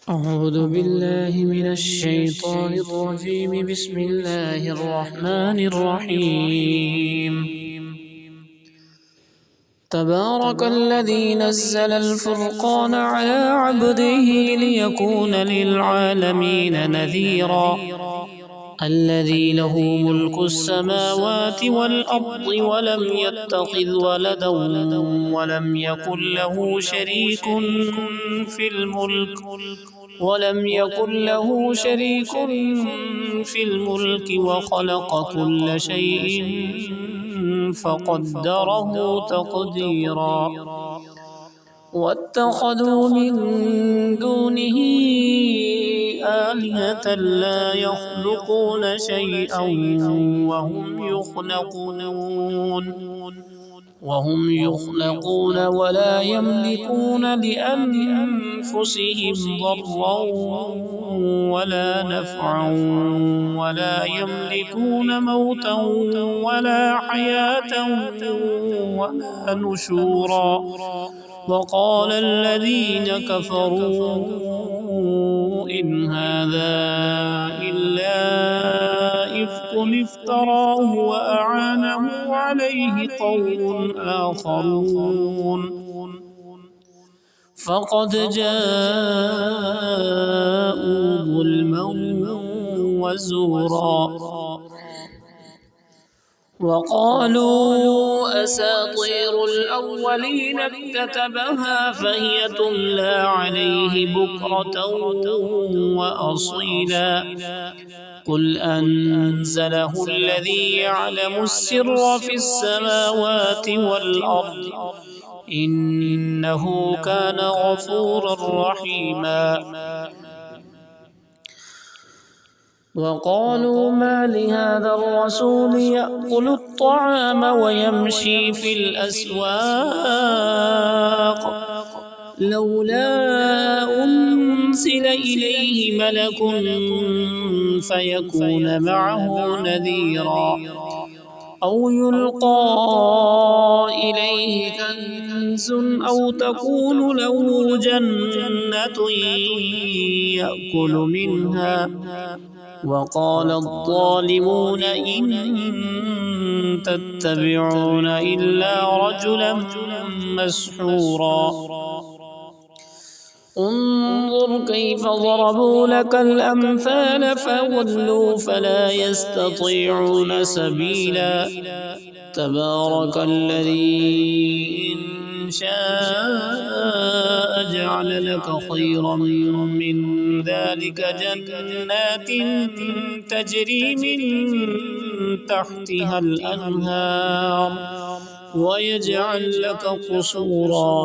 أعوذ بالله من الشيطان الرجيم. بسم الله الرحمن الرحيم. تبارك الذي نزل الفرقان على عبده ليكون للعالمين نذيرا. الذي له ملك السماوات والأرض ولم يتخذ ولدا ولم يكن له شريك في الملك وخلق كل شيء فقدره تقديرا. واتخذوا من دونه آلهة لا يخلقون شيئا وهم يخلقون ولا يملكون لأنفسهم ضرا ولا نفعا ولا يملكون موتا ولا حياة ولا نشورا. وقال الذين كفروا إن هذا إلا إفك افتراه وأعانه عليه قوم آخرون فقد جاءوا ظلما وزورا. وقالوا أساطير الأولين اكتتبها فهي تملى عليه بكرة وأصيلا. قل أنزله الذي يعلم السر في السماوات والأرض إنه كان غفورا رحيما. وقالوا ما لهذا الرسول يأكل الطعام ويمشي في الأسواق لولا أنزل إليه ملك فيكون معه نذيرا أو يلقى إليه كنز أو تكون له جنة يأكل منها. وقال الظالمون إن تتبعون إلا رجلا مسحورا. انظر كيف ضربوا لك الأمثال فضلوا فلا يستطيعون سبيلا. تبارك الذي إن شاء جعل لك خيرا من ذلك جنات تجري من تحتها الأنهار ويجعل لك قصورا.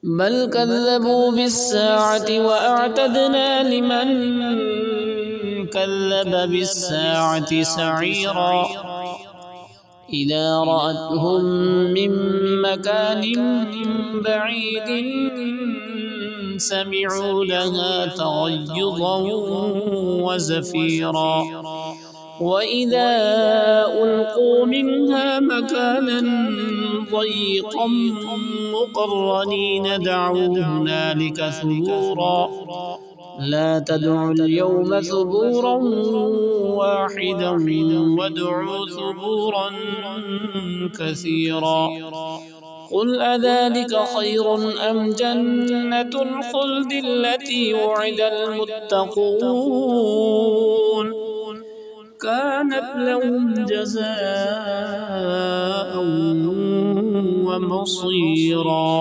بل كذبوا بالساعة وأعتدنا لمن كذب بالساعة سعيرا. إذا رأتهم من مكان بعيد سمعوا لها تغيظا وزفيرا. وإذا ألقوا منها مكانا ضيقا مقرنين دعوا هنالك ثبورا. لا تدعوا اليوم ثبورا واحدا وادعوا ثبورا كثيرا. قل أذلك خير أم جنة الخلد التي وعد المتقون كانت لهم جزاء ومصيرا.